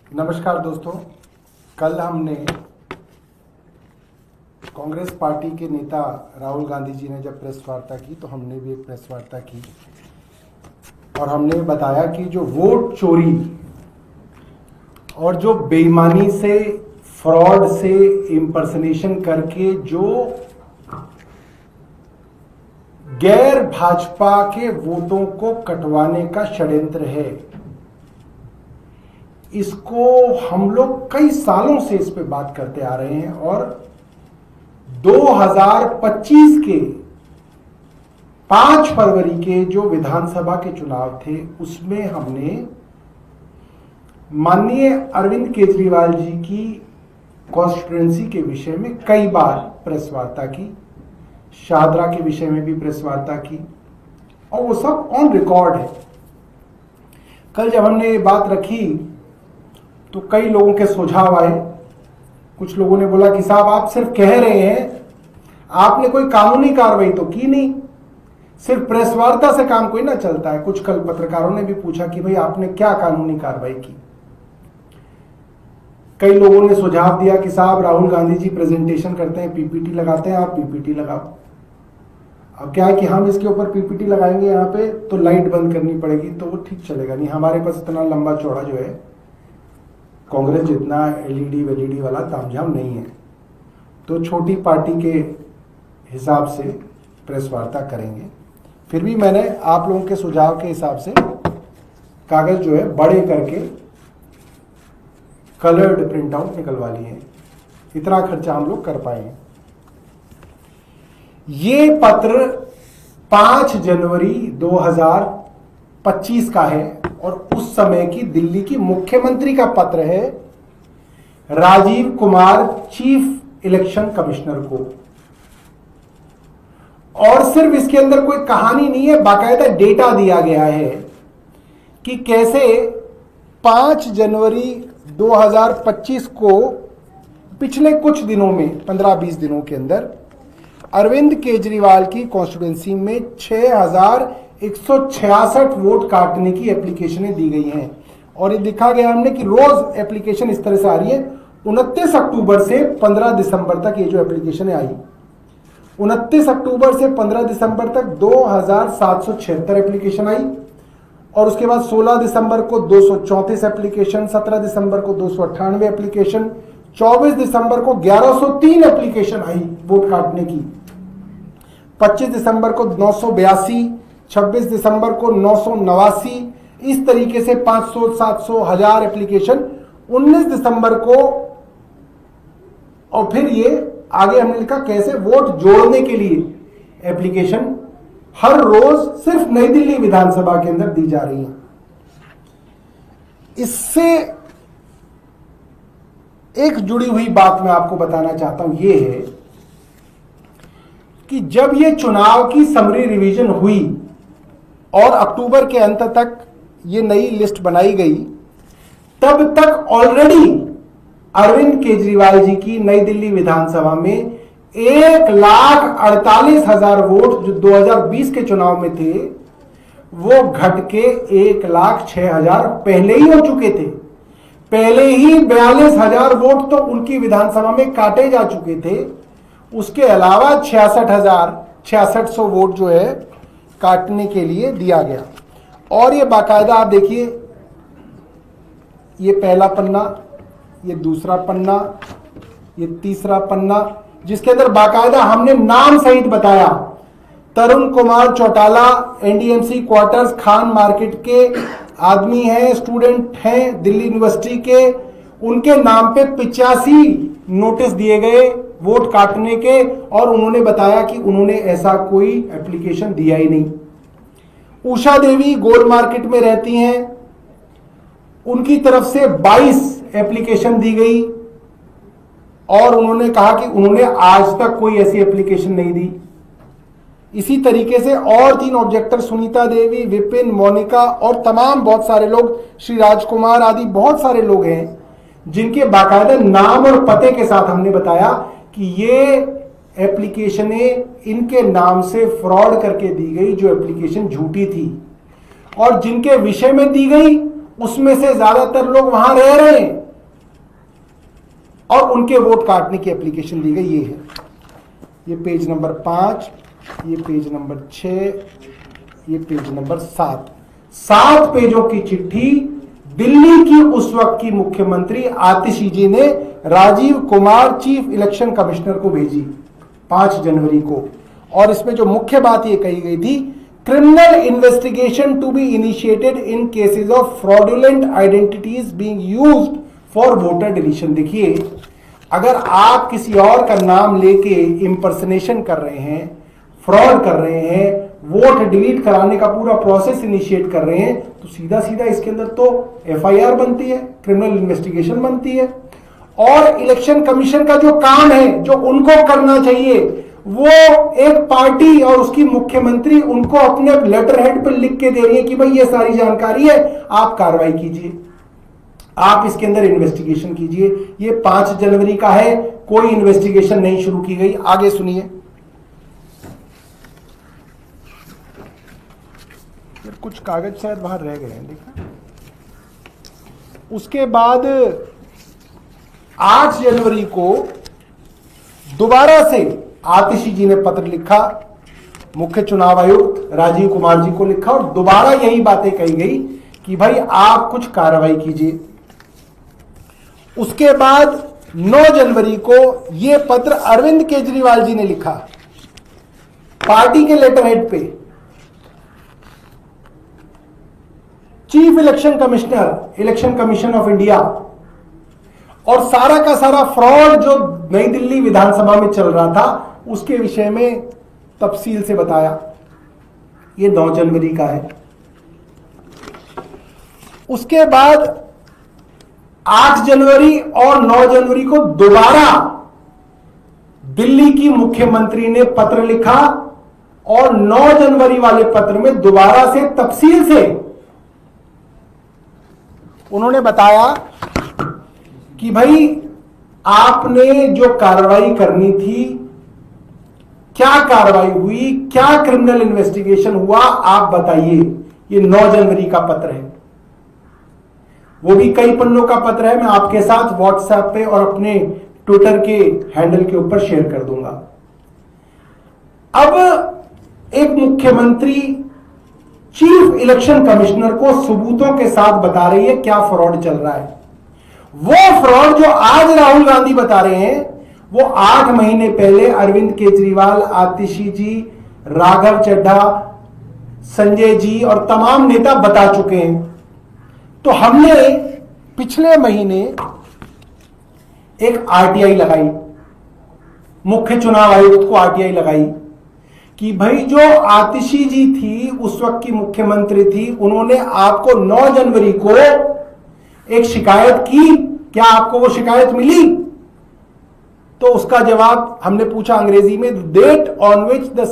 नमस्कार दोस्तों, कल हमने कांग्रेस पार्टी के नेता राहुल गांधी जी ने जब प्रेस वार्ता की तो हमने भी एक प्रेस वार्ता की और हमने बताया कि जो वोट चोरी और जो बेईमानी से, फ्रॉड से, इम्पर्सनेशन करके जो गैर भाजपा के वोटों को कटवाने का षड्यंत्र है, इसको हम लोग कई सालों से इस पे बात करते आ रहे हैं और 2025 के 5 फरवरी के जो विधानसभा के चुनाव थे उसमें हमने माननीय अरविंद केजरीवाल जी की कॉन्स्टिट्यूएंसी के विषय में कई बार प्रेस वार्ता की, शाहदरा के विषय में भी प्रेस वार्ता की और वो सब ऑन रिकॉर्ड है। कल जब हमने ये बात रखी तो कई लोगों के सुझाव आए। कुछ लोगों ने बोला कि साहब आप सिर्फ कह रहे हैं, आपने कोई कानूनी कार्रवाई तो की नहीं, सिर्फ प्रेस वार्ता से काम कोई ना चलता है। कुछ कल पत्रकारों ने भी पूछा कि भाई आपने क्या कानूनी कार्रवाई की। कई लोगों ने सुझाव दिया कि साहब राहुल गांधी जी प्रेजेंटेशन करते हैं, पीपीटी लगाते हैं, आप पीपीटी लगाओ। अब क्या है कि हम इसके ऊपर पीपीटी लगाएंगे यहाँ पे तो लाइट बंद करनी पड़ेगी, तो वो ठीक चलेगा नहीं। हमारे पास इतना लंबा चौड़ा जो है कांग्रेस जितना एलईडी वेलईडी वाला तामझाम नहीं है, तो छोटी पार्टी के हिसाब से प्रेस वार्ता करेंगे। फिर भी मैंने आप लोगों के सुझाव के हिसाब से कागज जो है बड़े करके कलर्ड प्रिंट आउट निकलवा लिए हैं। इतना खर्चा हम लोग कर पाए हैं। ये पत्र 5 जनवरी 2025 का है और उस समय की दिल्ली की मुख्यमंत्री का पत्र है Rajiv Kumar chief election commissioner को। और सिर्फ इसके अंदर कोई कहानी नहीं है, बाकायदा डेटा दिया गया है कि कैसे 5 जनवरी 2025 को पिछले कुछ दिनों में 15-20 दिनों के अंदर अरविंद केजरीवाल की कॉन्स्टिट्यूएंसी में 6166 वोट काटने की एप्लीकेशनें दी गई हैं। और ये दिखा गया हमने कि रोज एप्लीकेशन इस तरह से आ रही है। 29 अक्टूबर से 15 दिसंबर तक ये जो एप्लीकेशनें आई, 29 अक्टूबर से 15 दिसंबर तक 2776 एप्लीकेशन आई और उसके बाद 16 दिसंबर को 234 एप्लीकेशन, 17 दिसंबर को 298 एप्लीकेशन, 24 दिसंबर को 1103 एप्लीकेशन आई वोट काटने की, 25 दिसंबर को 982, 26 दिसंबर को 989, इस तरीके से 500, 700, 1000 एप्लीकेशन 19 दिसंबर को। और फिर ये आगे हमने लिखा कैसे वोट जोड़ने के लिए एप्लीकेशन हर रोज सिर्फ नई दिल्ली विधानसभा के अंदर दी जा रही है। इससे एक जुड़ी हुई बात मैं आपको बताना चाहता हूं, ये है कि जब ये चुनाव की समरी रिवीजन हुई और अक्टूबर के अंत तक ये नई लिस्ट बनाई गई, तब तक ऑलरेडी अरविंद केजरीवाल जी की नई दिल्ली विधानसभा में 1,48,000 वोट जो 2020 के चुनाव में थे वो घट के 1,06,000 पहले ही हो चुके थे। पहले ही 42,000 वोट तो उनकी विधानसभा में काटे जा चुके थे। उसके अलावा 66,600 वोट जो है काटने के लिए दिया गया। और ये बाकायदा आप देखिए, ये पहला पन्ना, ये दूसरा पन्ना, ये तीसरा पन्ना, जिसके अंदर बाकायदा हमने नाम सहित बताया। Tarun Kumar Chautala NDMC quarters Khan market के आदमी हैं, स्टूडेंट हैं दिल्ली यूनिवर्सिटी के, उनके नाम पे 85 नोटिस दिए गए वोट काटने के और उन्होंने बताया कि उन्होंने ऐसा कोई एप्लीकेशन दिया ही नहीं। उषा देवी गोल मार्केट में रहती हैं, उनकी तरफ से 22 एप्लीकेशन दी गई और उन्होंने कहा कि उन्होंने आज तक कोई ऐसी एप्लीकेशन नहीं दी। इसी तरीके से और 3 ऑब्जेक्टर, सुनीता देवी, विपिन, मोनिका और तमाम बहुत सारे लोग, श्री राजकुमार आदि बहुत सारे लोग हैं जिनके बाकायदा नाम और पते के साथ हमने बताया कि ये एप्लीकेशनें इनके नाम से फ्रॉड करके दी गई, जो एप्लीकेशन झूठी थी। और जिनके विषय में दी गई उसमें से ज्यादातर लोग वहां रह रहे हैं और उनके वोट काटने की एप्लीकेशन दी गई। ये है, ये पेज नंबर 5, ये पेज नंबर 6, ये पेज नंबर 7 पेजों की चिट्ठी दिल्ली की उस वक्त की मुख्यमंत्री आतिशी जी ने Rajiv Kumar chief election commissioner को भेजी 5 जनवरी को। और इसमें जो मुख्य बात ये कही गई थी, criminal investigation to be initiated in cases of fraudulent identities being used for voter deletion. देखिए, अगर आप किसी और का नाम लेके इंपर्सनेशन कर रहे हैं, फ्रॉड कर रहे हैं, वोट डिलीट कराने का पूरा प्रोसेस इनिशिएट कर रहे हैं, तो सीधा सीधा इसके अंदर तो एफआईआर बनती है, क्रिमिनल इन्वेस्टिगेशन बनती है। और इलेक्शन कमीशन का जो काम है, जो उनको करना चाहिए, वो एक पार्टी और उसकी मुख्यमंत्री उनको अपने लेटर हेड पर लिख के दे रही है कि भाई ये सारी जानकारी है, आप कार्रवाई कीजिए, आप इसके अंदर इन्वेस्टिगेशन कीजिए। ये 5 जनवरी का है, कोई इन्वेस्टिगेशन नहीं शुरू की गई। आगे सुनिए, कुछ कागज शायद बाहर रह गए हैं, देखा। उसके बाद 8 जनवरी को दोबारा से आतिशी जी ने पत्र लिखा, मुख्य चुनाव आयुक्त राजीव कुमार जी को लिखा, और दोबारा यही बातें कही गई कि भाई आप कुछ कार्रवाई कीजिए। उसके बाद 9 जनवरी को यह पत्र अरविंद केजरीवाल जी ने लिखा पार्टी के लेटर हेड पे, chief election commissioner, election Commission of India, और सारा का सारा फ्रॉड जो नई दिल्ली विधानसभा में चल रहा था उसके विषय में तफसील से बताया। ये 9 जनवरी का है। उसके बाद 8 जनवरी और 9 जनवरी को दोबारा दिल्ली की मुख्यमंत्री ने पत्र लिखा, और 9 जनवरी वाले पत्र में दोबारा से तफसील से उन्होंने बताया कि भाई आपने जो कार्रवाई करनी थी, क्या कार्रवाई हुई, क्या क्रिमिनल इन्वेस्टिगेशन हुआ, आप बताइए। ये 9 जनवरी का पत्र है, वो भी कई पन्नों का पत्र है। मैं आपके साथ व्हाट्सएप पे और अपने ट्विटर के हैंडल के ऊपर शेयर कर दूंगा। अब एक मुख्यमंत्री चीफ इलेक्शन कमिश्नर को सबूतों के साथ बता रही है क्या फ्रॉड चल रहा है। वो फ्रॉड जो आज राहुल गांधी बता रहे हैं, वो 8 महीने पहले अरविंद केजरीवाल, आतिशी जी, राघव चड्ढा, संजय जी और तमाम नेता बता चुके हैं। तो हमने पिछले महीने एक आरटीआई लगाई, मुख्य चुनाव आयुक्त को आरटीआई लगाई कि भाई जो आतिशी जी थी, उस वक्त की मुख्यमंत्री थी, उन्होंने आपको 9 जनवरी को एक शिकायत की, क्या आपको वो शिकायत मिली? तो उसका जवाब हमने पूछा अंग्रेजी में, date on which the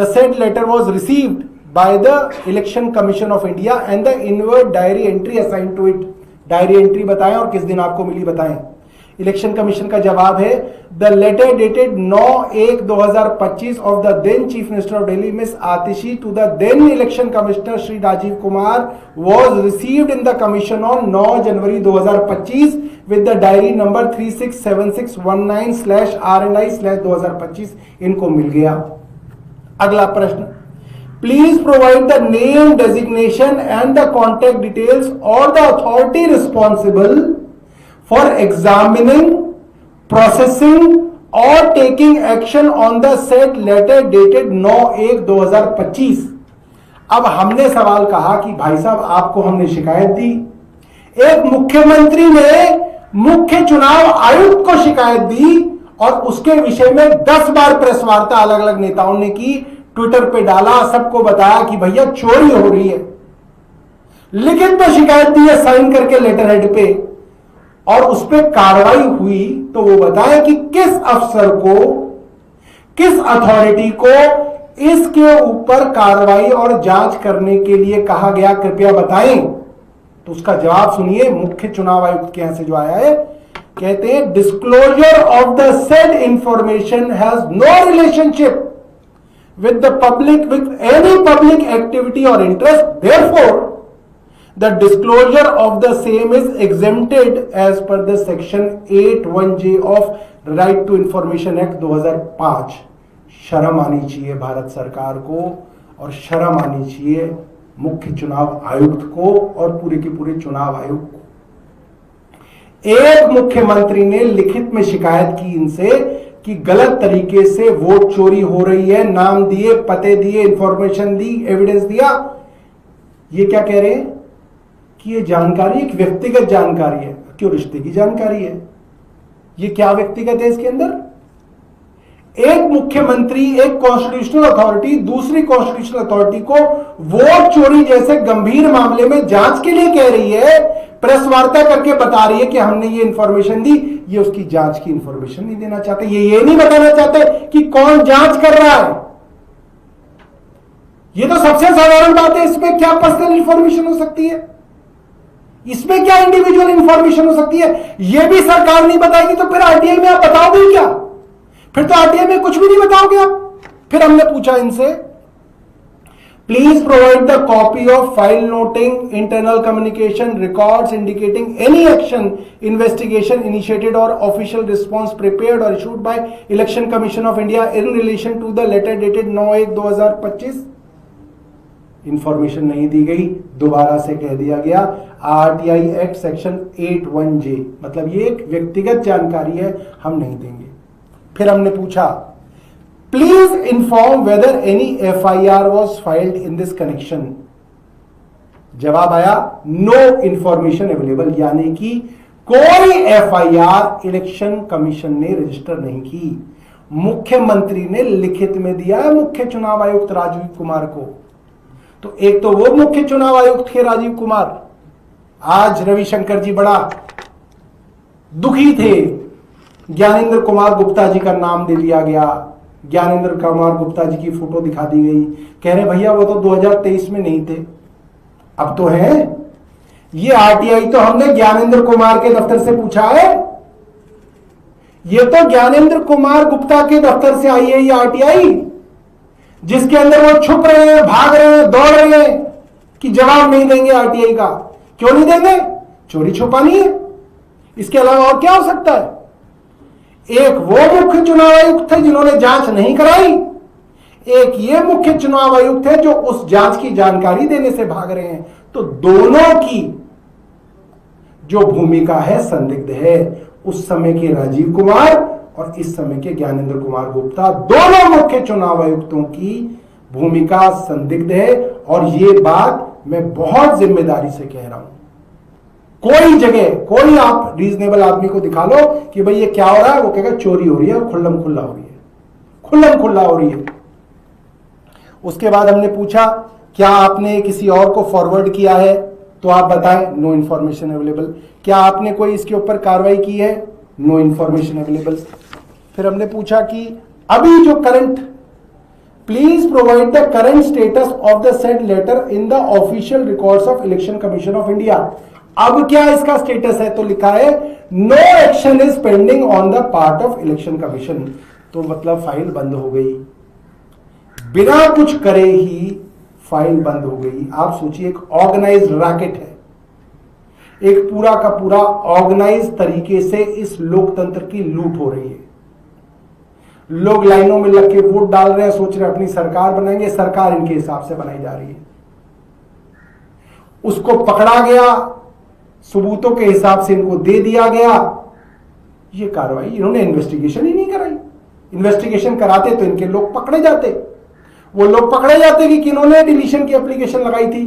said letter was received by the Election Commission of India and the inward diary entry assign to it. Diary entry बताएं और किस दिन आपको मिली बताएं। इलेक्शन कमीशन का जवाब है, the letter dated 9/1/2025 of the then chief minister of Delhi miss Atishi to the then election commissioner Shri Rajiv Kumar was received in the commission on 9 January 2025 with the diary number 367619/RNI/2025। इनको मिल गया। अगला प्रश्न, please provide the name, designation and the contact details और the authority responsible for examining, processing or taking action on the said letter dated 9/1/2025। अब हमने सवाल कहा कि भाई साहब आपको हमने शिकायत दी, एक मुख्यमंत्री ने मुख्य चुनाव आयुक्त को शिकायत दी और उसके विषय में 10 बार प्रेस वार्ता अलग अलग नेताओं ने की, ट्विटर पे डाला, सबको बताया कि भैया चोरी हो रही है, लिखित में शिकायत दी है साइन करके लेटर हेड पे, और उस पर कार्रवाई हुई। तो वो बताएं कि किस अफसर को, किस अथॉरिटी को इसके ऊपर कार्रवाई और जांच करने के लिए कहा गया, कृपया बताएं। तो उसका जवाब सुनिए, मुख्य चुनाव आयुक्त के यहां से जो आया है, कहते हैं disclosure of the said information has no relationship with the public, with any public activity और interest, therefore the disclosure of the same is exempted as per the section 81J of Right to Information Act 2005। शर्म आनी चाहिए भारत सरकार को और शर्म आनी चाहिए मुख्य चुनाव आयुक्त को और पूरे के पूरे चुनाव आयोग को। एक मुख्यमंत्री ने लिखित में शिकायत की इनसे कि गलत तरीके से वोट चोरी हो रही है, नाम दिए, पते दिए, इंफॉर्मेशन दी, एविडेंस दिया। ये क्या कह रहे हैं कि ये जानकारी एक व्यक्तिगत जानकारी है। क्यों? रिश्ते की जानकारी है। ये क्या व्यक्तिगत है इसके अंदर? एक मुख्यमंत्री, एक कॉन्स्टिट्यूशनल अथॉरिटी दूसरी कॉन्स्टिट्यूशनल अथॉरिटी को वोट चोरी जैसे गंभीर मामले में जांच के लिए कह रही है, प्रेस वार्ता करके बता रही है कि हमने ये इंफॉर्मेशन दी। ये उसकी जांच की इंफॉर्मेशन नहीं देना चाहते, ये नहीं बताना चाहते कि कौन जांच कर रहा है। ये तो सबसे साधारण बात है। इसमें क्या पर्सनल इंफॉर्मेशन हो सकती है? इसमें क्या इंडिविजुअल इंफॉर्मेशन हो सकती है? यह भी सरकार नहीं बताएगी तो फिर आरटीआई में आप बताओगे क्या? फिर तो आरटीआई में कुछ भी नहीं बताओगे आप। फिर हमने पूछा इनसे, please provide the copy of file noting internal communication records indicating any action investigation initiated और ऑफिशियल रिस्पॉन्स प्रिपेयर्ड और issued by Election Commission of India in relation to the letter dated 9/1/2025। Information नहीं दी गई, दोबारा से कह दिया गया आरटीआई एक्ट सेक्शन 81J, मतलब ये एक व्यक्तिगत जानकारी है, हम नहीं देंगे। फिर हमने पूछा, please inform whether any FIR was filed in this connection. जवाब आया, नो इंफॉर्मेशन अवेलेबल, यानी कि कोई एफआईआर इलेक्शन कमीशन ने रजिस्टर नहीं की। मुख्यमंत्री ने लिखित में दिया है मुख्य चुनाव आयुक्त राजीव कुमार को। तो एक तो वो मुख्य चुनाव आयुक्त थे राजीव कुमार, आज रविशंकर जी बड़ा दुखी थे, ज्ञानेंद्र कुमार गुप्ता जी का नाम दे दिया गया, ज्ञानेंद्र कुमार गुप्ता जी की फोटो दिखा दी गई, कह रहे भैया वो तो 2023 में नहीं थे, अब तो है। ये आरटीआई तो हमने ज्ञानेंद्र कुमार के दफ्तर से पूछा है, ये तो ज्ञानेंद्र कुमार गुप्ता के दफ्तर से आई है ये आरटीआई, जिसके अंदर वो छुप रहे हैं, भाग रहे हैं, दौड़ रहे हैं कि जवाब नहीं देंगे आरटीआई का। क्यों नहीं देंगे? चोरी छुपानी है, इसके अलावा और क्या हो सकता है? एक वो मुख्य चुनाव आयुक्त थे जिन्होंने जांच नहीं कराई, एक ये मुख्य चुनाव आयुक्त है जो उस जांच की जानकारी देने से भाग रहे हैं। तो दोनों की जो भूमिका है संदिग्ध है। उस समय के राजीव कुमार और इस समय के ज्ञानेंद्र कुमार गुप्ता, दोनों मुख्य चुनाव आयुक्तों की भूमिका संदिग्ध है। और ये बात मैं बहुत जिम्मेदारी से कह रहा हूं। कोई जगह कोई आप रीजनेबल आदमी को दिखा लो कि भाई ये क्या हो रहा है, वो कहेगा चोरी हो रही है और खुल्लम खुल्ला हो रही है, खुल्लम खुल्ला हो रही है। उसके बाद हमने पूछा, क्या आपने किसी और को फॉरवर्ड किया है तो आप बताएं, नो इंफॉर्मेशन अवेलेबल। क्या आपने कोई इसके ऊपर कार्रवाई की है? No information available. फिर हमने पूछा कि अभी जो current, please provide the current status of the said letter in the official records of Election Commission of India. अब क्या इसका स्टेटस है? तो लिखा है no action is pending on the part of Election Commission. तो मतलब फाइल बंद हो गई, बिना कुछ करे ही फाइल बंद हो गई। आप सोचिए, एक ऑर्गेनाइज्ड रैकेट है, एक पूरा का पूरा ऑर्गेनाइज तरीके से इस लोकतंत्र की लूट हो रही है। लोग लाइनों में लग के वोट डाल रहे हैं, सोच रहे हैं अपनी सरकार बनाएंगे, सरकार इनके हिसाब से बनाई जा रही है। उसको पकड़ा गया, सबूतों के हिसाब से इनको दे दिया गया। ये कार्रवाई, इन्होंने इन्वेस्टिगेशन ही नहीं कराई। इन्वेस्टिगेशन कराते तो इनके लोग पकड़े जाते। वो लोग पकड़े जाते कि किन्होंने डिलीशन की एप्लीकेशन लगाई थी।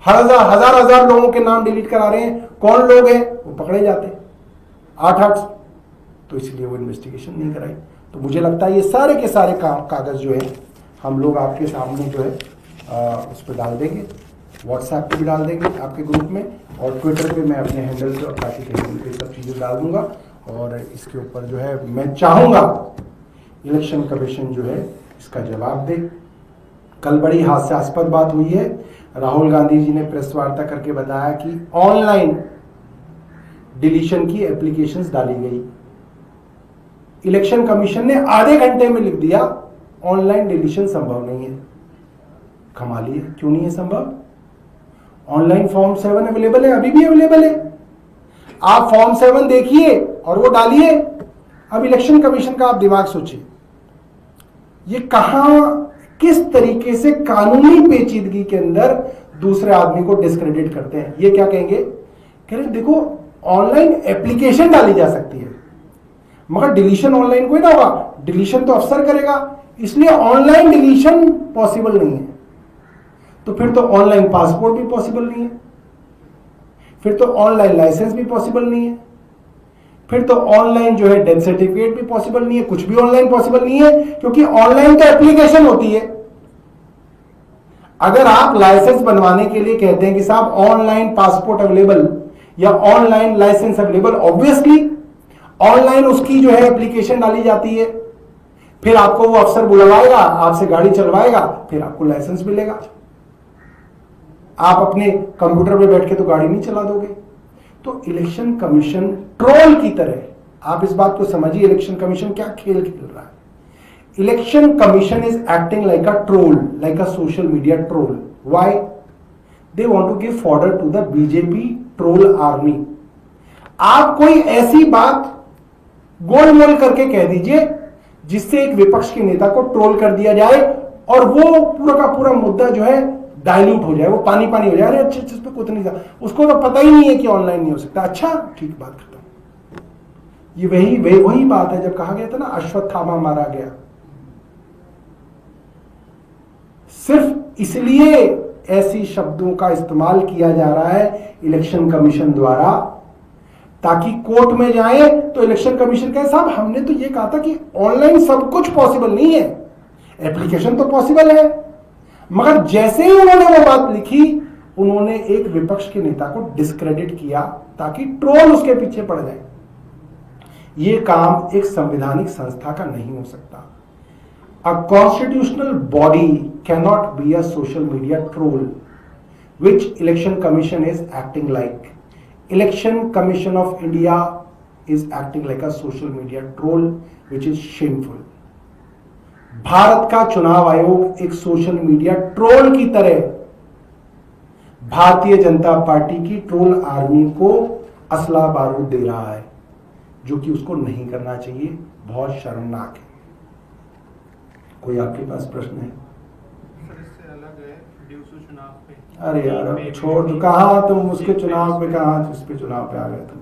हजार लोगों के नाम डिलीट करा रहे हैं, कौन लोग हैं, वो पकड़े जाते 8-8। तो इसलिए वो इन्वेस्टिगेशन नहीं कराई। तो मुझे लगता है ये सारे के सारे कागज जो है हम लोग आपके सामने जो है उस पर डाल देंगे, व्हाट्सएप पे भी डाल देंगे आपके ग्रुप में, और ट्विटर पे मैं अपने हैंडल और पार्टी के हैंडल पे सब चीज़ें डाल दूंगा। और इसके ऊपर जो है मैं चाहूँगा इलेक्शन कमीशन जो है इसका जवाब दे। कल बड़ी हास्यास्पद बात हुई है, राहुल गांधी जी ने प्रेस वार्ता करके बताया कि ऑनलाइन डिलीशन की एप्लीकेशंस डाली गई। इलेक्शन कमीशन ने आधे घंटे में लिख दिया ऑनलाइन डिलीशन संभव नहीं है। कमाल है, क्यों नहीं है संभव? ऑनलाइन फॉर्म 7 अवेलेबल है, अभी भी अवेलेबल है। आप फॉर्म 7 देखिए और वो डालिए। अब इलेक्शन कमीशन का आप दिमाग सोचिए, ये कहां किस तरीके से कानूनी पेचीदगी के अंदर दूसरे आदमी को डिस्क्रेडिट करते हैं। ये क्या कहेंगे, कह रहे देखो ऑनलाइन एप्लीकेशन डाली जा सकती है मगर डिलीशन ऑनलाइन कोई ना होगा, डिलीशन तो अफसर करेगा, इसलिए ऑनलाइन डिलीशन पॉसिबल नहीं है। तो फिर तो ऑनलाइन पासपोर्ट भी पॉसिबल नहीं है, फिर तो ऑनलाइन लाइसेंस भी पॉसिबल नहीं है, फिर तो ऑनलाइन जो है डेथ सर्टिफिकेट भी पॉसिबल नहीं है, कुछ भी ऑनलाइन पॉसिबल नहीं है, क्योंकि ऑनलाइन तो एप्लीकेशन होती है। अगर आप लाइसेंस बनवाने के लिए कहते हैं कि साहब ऑनलाइन पासपोर्ट अवेलेबल या online licence available, obviously online उसकी जो है एप्लीकेशन डाली जाती है, फिर आपको वो अफसर बुलवाएगा, आपसे गाड़ी चलवाएगा, फिर आपको लाइसेंस मिलेगा। आप अपने कंप्यूटर पे बैठ के तो गाड़ी नहीं चला दोगे। तो इलेक्शन कमीशन ट्रोल की तरह, आप इस बात को समझिए, इलेक्शन कमीशन क्या खेल खेल रहा है। Election Commission is acting like a troll, like a social media troll. Why? They want to give fodder to the BJP troll army. आप कोई ऐसी बात गोलमोल करके कह दीजिए जिससे एक विपक्ष के नेता को ट्रोल कर दिया जाए और वो पूरा का पूरा मुद्दा जो है डाइल्यूट हो जाए, वो पानी पानी हो जाए। अरे अच्छे अच्छे कुछ नहीं था, उसको तो पता ही नहीं है कि ऑनलाइन नहीं हो सकता। अच्छा ठीक, बात करता हूं। ये वही बात है जब कहा गया था ना अश्वत्थामा मारा गया, सिर्फ इसलिए ऐसी शब्दों का इस्तेमाल किया जा रहा है इलेक्शन कमीशन द्वारा, ताकि कोर्ट में जाए तो इलेक्शन कमीशन कहे साहब हमने तो ये कहा था कि ऑनलाइन सब कुछ पॉसिबल नहीं है, एप्लीकेशन तो पॉसिबल है। मगर जैसे ही उन्होंने वो बात लिखी, उन्होंने एक विपक्ष के नेता को डिस्क्रेडिट किया ताकि ट्रोल उसके पीछे पड़ जाए। ये काम एक संवैधानिक संस्था का नहीं हो सकता। A constitutional body cannot be a social media troll which election Commission is acting like. Election Commission of India is acting like a social media troll which is shameful. Bharat का चुनाव आयोग एक सोशल मीडिया ट्रोल की तरह Bharatiya Janata party की troll army को असला बारूद दे रहा है, जो कि उसको नहीं करना चाहिए। बहुत शर्मनाक है। कोई आपके पास प्रश्न है? इससे अलग है ड्यूसू चुनाव पे। अरे यार छोड़, कहा तुम उसके चुनाव पे, कहा उस पे चुनाव पे आ गए तुम।